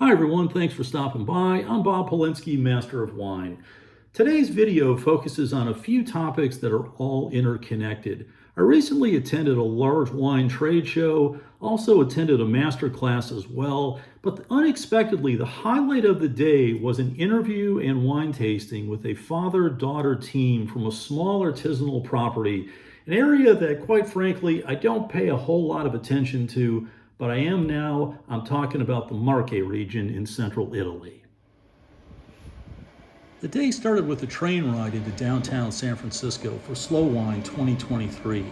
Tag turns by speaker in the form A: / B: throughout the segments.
A: Hi everyone, thanks for stopping by. I'm Bob Polinsky, Master of Wine. Today's video focuses on a few topics that are all interconnected. I recently attended a large wine trade show, also attended a master class as well, but unexpectedly the highlight of the day was an interview and wine tasting with a father-daughter team from a small artisanal property, an area that quite frankly I don't pay a whole lot of attention to, but I am now. I'm talking about the Marche region in central Italy. The day started with a train ride into downtown San Francisco for Slow Wine 2023.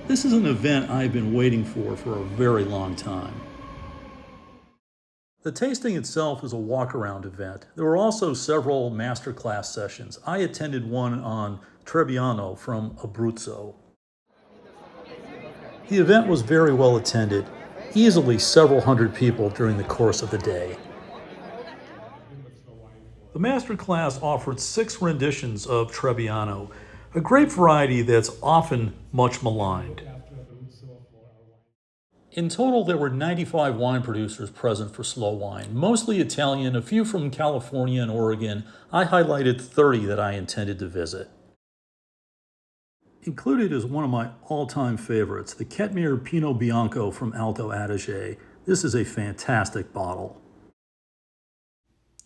A: This is an event I've been waiting for a very long time. The tasting itself is a walk-around event. There were also several masterclass sessions. I attended one on Trebbiano from Abruzzo. The event was very well attended. Easily several hundred people during the course of the day. The master class offered 6 renditions of Trebbiano, a grape variety that's often much maligned. In total, there were 95 wine producers present for Slow Wine, mostly Italian, a few from California and Oregon. I highlighted 30 that I intended to visit. Included is one of my all-time favorites, the Ketmir Pinot Bianco from Alto Adige. This is a fantastic bottle.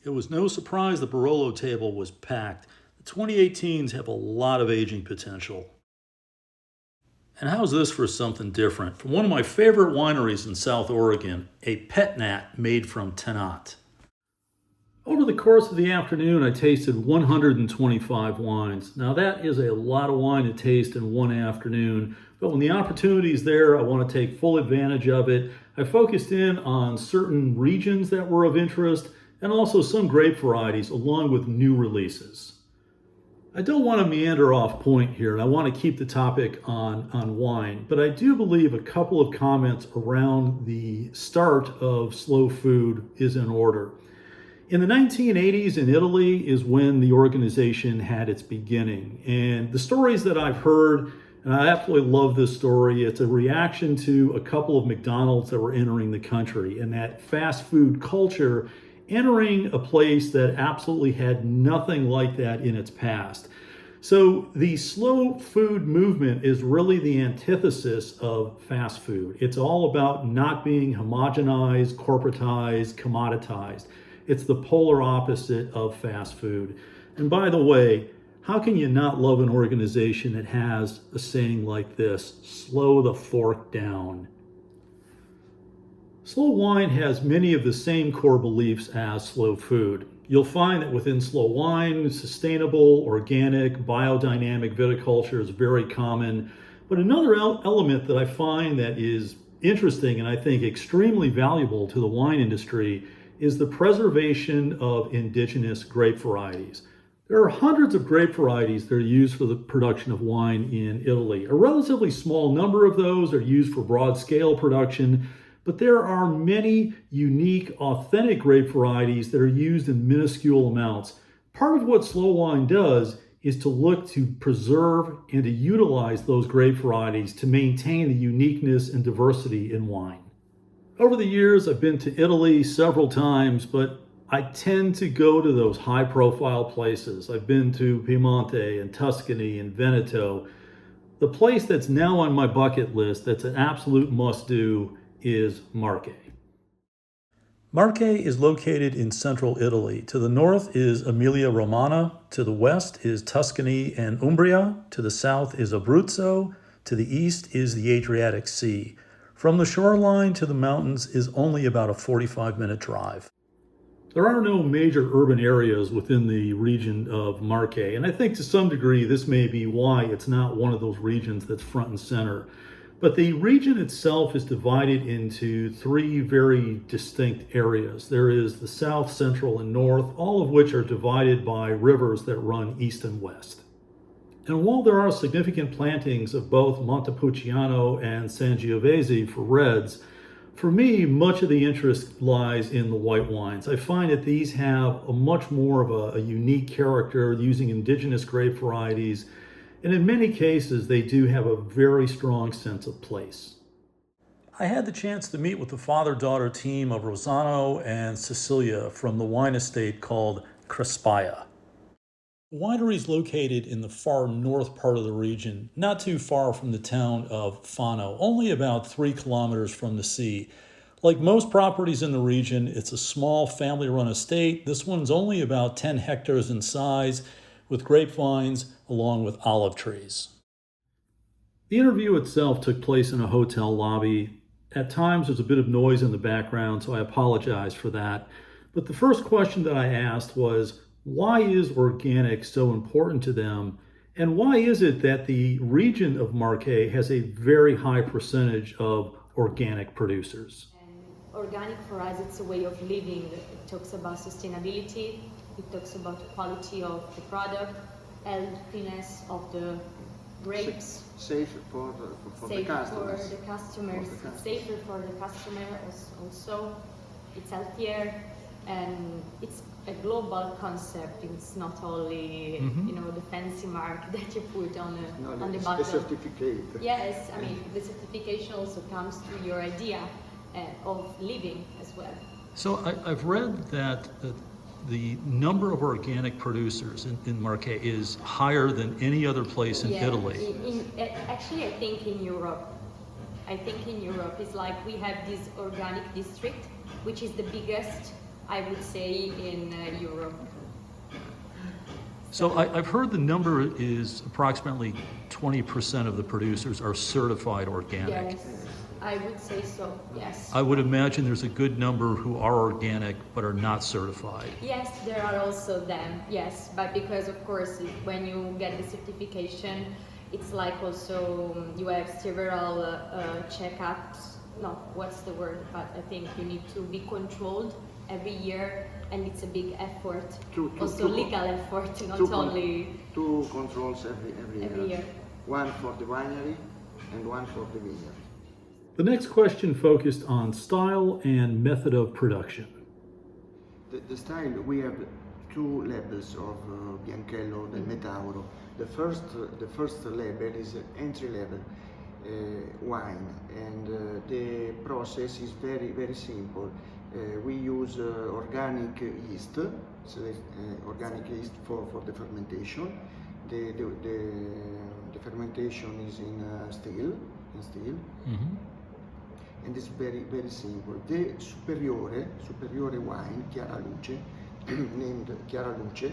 A: It was no surprise the Barolo table was packed. The 2018s have a lot of aging potential. And how's this for something different? From one of my favorite wineries in South Oregon, a pet nat made from Tannat. Over the course of the afternoon, I tasted 125 wines. Now that is a lot of wine to taste in one afternoon, but when the opportunity is there, I want to take full advantage of it. I focused in on certain regions that were of interest and also some grape varieties along with new releases. I don't want to meander off point here, and I want to keep the topic on wine, but I do believe a couple of comments around the start of slow food is in order. In the 1980s in Italy is when the organization had its beginning. And the stories that I've heard, and I absolutely love this story, it's a reaction to a couple of McDonald's that were entering the country and that fast food culture entering a place that absolutely had nothing like that in its past. So the slow food movement is really the antithesis of fast food. It's all about not being homogenized, corporatized, commoditized. It's the polar opposite of fast food. And by the way, how can you not love an organization that has a saying like this, slow the fork down? Slow wine has many of the same core beliefs as slow food. You'll find that within slow wine, sustainable, organic, biodynamic viticulture is very common. But another element that I find that is interesting and I think extremely valuable to the wine industry is the preservation of indigenous grape varieties. There are hundreds of grape varieties that are used for the production of wine in Italy. A relatively small number of those are used for broad scale production, but there are many unique, authentic grape varieties that are used in minuscule amounts. Part of what slow wine does is to look to preserve and to utilize those grape varieties to maintain the uniqueness and diversity in wine. Over the years, I've been to Italy several times, but I tend to go to those high-profile places. I've been to Piemonte and Tuscany and Veneto. The place that's now on my bucket list that's an absolute must-do is Marche. Marche is located in central Italy. To the north is Emilia-Romagna, to the west is Tuscany and Umbria, to the south is Abruzzo, to the east is the Adriatic Sea. From the shoreline to the mountains is only about a 45-minute drive. There are no major urban areas within the region of Marche, and I think to some degree this may be why it's not one of those regions that's front and center. But the region itself is divided into 3 very distinct areas. There is the south, central, and north, all of which are divided by rivers that run east and west. And while there are significant plantings of both Montepulciano and Sangiovese for reds, for me, much of the interest lies in the white wines. I find that these have a much more of a unique character using indigenous grape varieties, and in many cases, they do have a very strong sense of place. I had the chance to meet with the father-daughter team of Rossano and Cecilia from the wine estate called Crespaia. The winery is located in the far north part of the region, not too far from the town of Fano, only about 3 kilometers from the sea. Like most properties in the region, it's a small family-run estate. This one's only about 10 hectares in size, with grapevines along with olive trees. The interview itself took place in a hotel lobby. At times there's a bit of noise in the background, so I apologize for that. But the first question that I asked was, why is organic so important to them? And why is it that the region of Marche has a very high percentage of organic producers?
B: Organic for us, it's a way of living. It talks about sustainability, it talks about the quality of the product, healthiness of the grapes.
C: Safe for the customers.
B: For the customers. It's safer for the customer also. It's healthier, and it's a global concept. It's not only the fancy mark that you put on the bottle.
C: The certificate.
B: Yes, I mean the certification also comes to your idea of living as well.
A: So I've read that the number of organic producers in Marche is higher than any other place in Italy.
B: Actually, I think in Europe it's like we have this organic district, which is the biggest, I would say, in Europe.
A: So I've heard the number is approximately 20% of the producers are certified organic.
B: Yes, I would say so, yes.
A: I would imagine there's a good number who are organic but are not certified.
B: Yes, there are also them, yes. But because, of course, when you get the certification, it's like also you have several checkups. No, what's the word? But I think you need to be controlled every year, and it's a big effort. Legal effort, not only...
C: 2 controls every year. One for the winery and one for the vineyard.
A: The next question focused on style and method of production.
C: The style, we have 2 labels of Bianchello del Metauro. The first label is entry level wine, and the process is very, very simple. We use organic yeast, so organic yeast for the fermentation. The fermentation is in steel. And it's very, very simple. The Superiore wine, Chiaraluce, named Chiaraluce,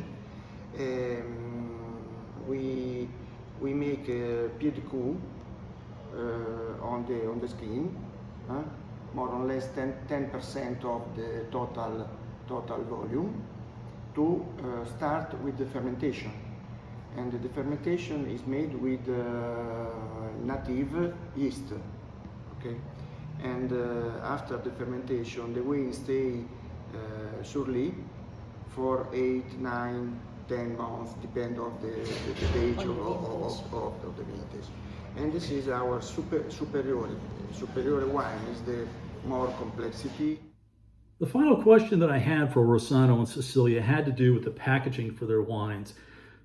C: we make a pied de coup on the skin, more or less 10% of the total volume, to start with the fermentation. And the fermentation is made with native yeast. Okay. And after the fermentation, the wine stay sur lit for 8, 9, 10 months, depend on the age of the vintage. And this is our Superiore. Superiore wine is the more complexity.
A: The final question that I had for Rossano and Cecilia had to do with the packaging for their wines.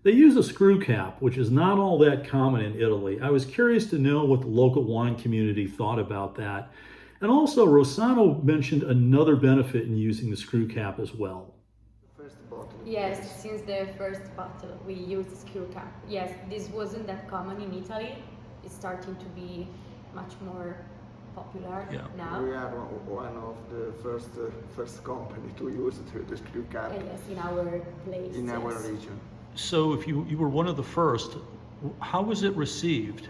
A: They use a screw cap, which is not all that common in Italy. I was curious to know what the local wine community thought about that. And also, Rossano mentioned another benefit in using the screw cap as well.
B: Yes, since the first bottle we used the screw cap. Yes, this wasn't that common in Italy. It's starting to be much more popular now.
C: We are one of the first company to use the screw cap.
B: Yes, in our place.
C: In our region.
A: So if you were one of the first, how was it received?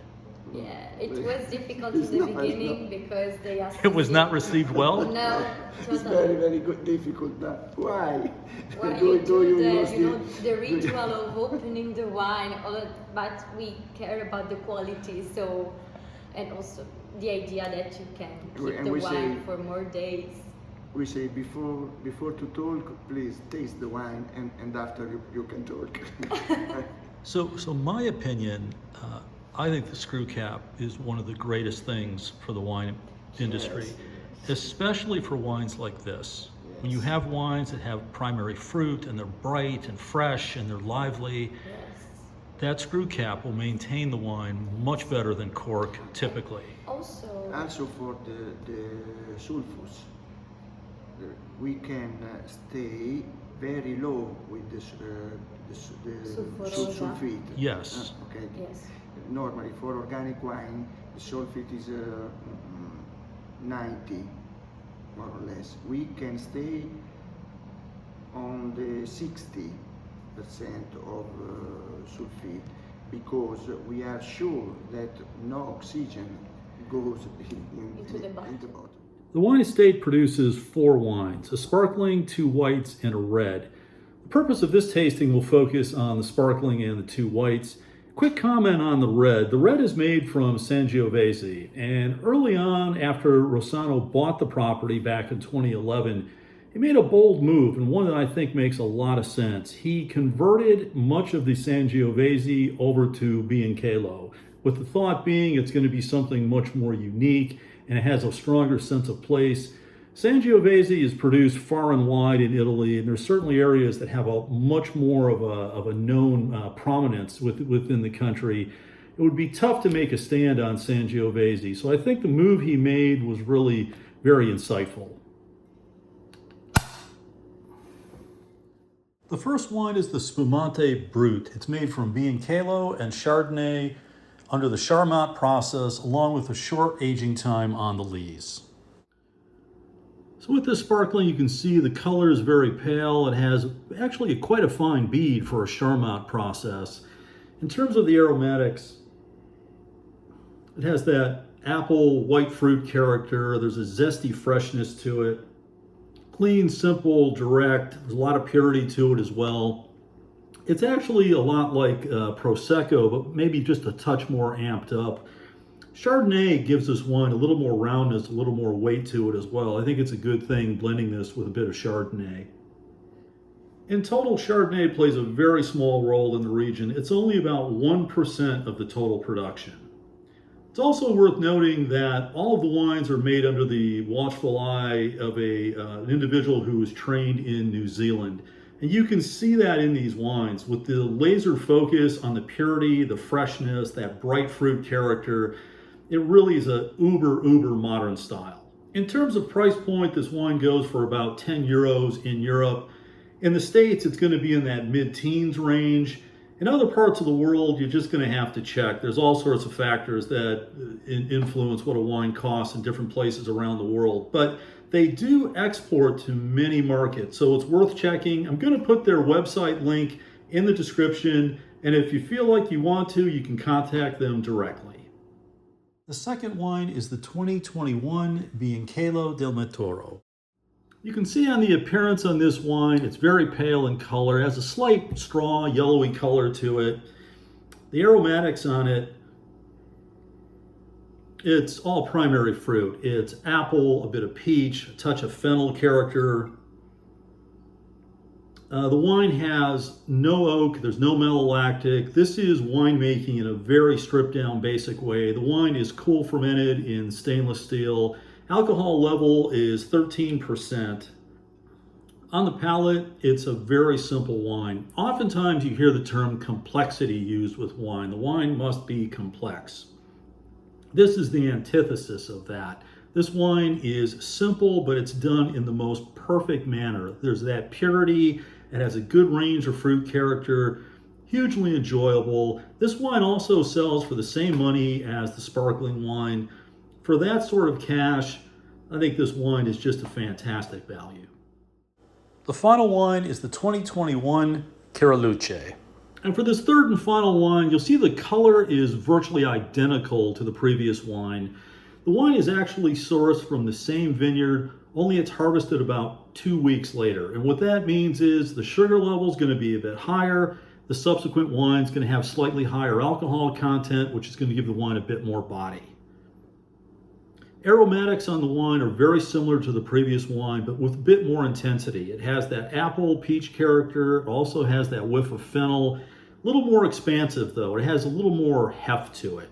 B: Yeah, it was difficult in the beginning because they asked.
A: It was not received well?
B: No,
C: it's very, very good, difficult. Why?
B: Well, you do the ritual of opening the wine, but we care about the quality, so, and also the idea that you can keep the wine for more days.
C: We say before to talk, please taste the wine, and after you can talk.
A: So my opinion, I think the screw cap is one of the greatest things for the wine industry, especially for wines like this. When you have wines that have primary fruit and they're bright and fresh and they're lively, That screw cap will maintain the wine much better than cork typically.
C: Also for the sulfurs, we can stay very low with the sulfate.
A: Yes.
C: Okay.
B: Yes.
C: Normally for organic wine, the sulfate is 90, more or less. We can stay on the 60% of sulfate because we are sure that no oxygen goes
B: Into the bottle.
C: in the bottle.
A: The wine estate produces 4 wines, a sparkling, 2 whites, and a red. The purpose of this tasting will focus on the sparkling and the 2 whites. Quick comment on the red. The red is made from Sangiovese, and early on after Rossano bought the property back in 2011, he made a bold move, and one that I think makes a lot of sense. He converted much of the Sangiovese over to Bianchello, with the thought being it's going to be something much more unique and it has a stronger sense of place. Sangiovese is produced far and wide in Italy, and there's certainly areas that have a much more of a known prominence within the country. It would be tough to make a stand on Sangiovese, so I think the move he made was really very insightful. The first wine is the Spumante Brut. It's made from Bianchello and Chardonnay under the Charmat process, along with a short aging time on the lees. So with this sparkling, you can see the color is very pale. It has actually quite a fine bead for a Charmat process. In terms of the aromatics, it has that apple white fruit character. There's a zesty freshness to it. Clean, simple, direct. There's a lot of purity to it as well. It's actually a lot like Prosecco, but maybe just a touch more amped up. Chardonnay gives this wine a little more roundness, a little more weight to it as well. I think it's a good thing blending this with a bit of Chardonnay. In total, Chardonnay plays a very small role in the region. It's only about 1% of the total production. It's also worth noting that all of the wines are made under the watchful eye of an individual who was trained in New Zealand. And you can see that in these wines with the laser focus on the purity, the freshness, that bright fruit character. It really is a uber modern style. In terms of price point, this wine goes for about 10 euros in Europe. In the States, it's going to be in that mid-teens range. In other parts of the world, you're just going to have to check. There's all sorts of factors that influence what a wine costs in different places around the world. But they do export to many markets, so it's worth checking. I'm going to put their website link in the description, and if you feel like you want to, you can contact them directly. The second wine is the 2021 Bianchello del Metauro. You can see on the appearance on this wine, it's very pale in color. It has a slight straw yellowy color to it. The aromatics on it, it's all primary fruit. It's apple, a bit of peach, a touch of fennel character. The wine has no oak, there's no malolactic. This is winemaking in a very stripped down basic way. The wine is cool fermented in stainless steel. Alcohol level is 13%. On the palate, it's a very simple wine. Oftentimes you hear the term complexity used with wine. The wine must be complex. This is the antithesis of that. This wine is simple, but it's done in the most perfect manner. There's that purity. It has a good range of fruit character, hugely enjoyable. This wine also sells for the same money as the sparkling wine. For that sort of cash, I think this wine is just a fantastic value. The final wine is the 2021 Chiaraluce. And for this third and final wine, you'll see the color is virtually identical to the previous wine. The wine is actually sourced from the same vineyard, only it's harvested about 2 weeks later. And what that means is the sugar level is going to be a bit higher. The subsequent wine is going to have slightly higher alcohol content, which is going to give the wine a bit more body. Aromatics on the wine are very similar to the previous wine, but with a bit more intensity. It has that apple peach character. It also has that whiff of fennel. A little more expansive though. It has a little more heft to it.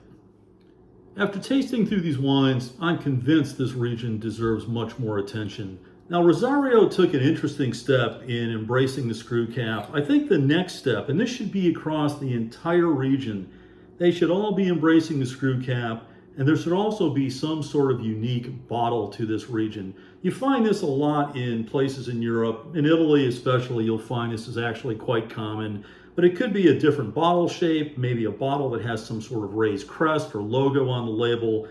A: After tasting through these wines, I'm convinced this region deserves much more attention. Now, Rosario took an interesting step in embracing the screw cap. I think the next step, and this should be across the entire region, they should all be embracing the screw cap, and there should also be some sort of unique bottle to this region. You find this a lot in places in Europe. In Italy especially, you'll find this is actually quite common, but it could be a different bottle shape, maybe a bottle that has some sort of raised crest or logo on the label.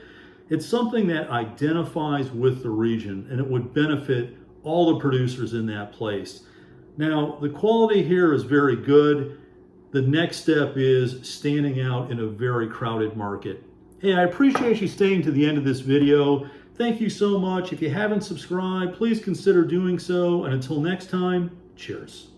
A: It's something that identifies with the region, and it would benefit all the producers in that place. Now, the quality here is very good. The next step is standing out in a very crowded market. Hey, I appreciate you staying to the end of this video. Thank you so much. If you haven't subscribed, please consider doing so. And until next time, cheers.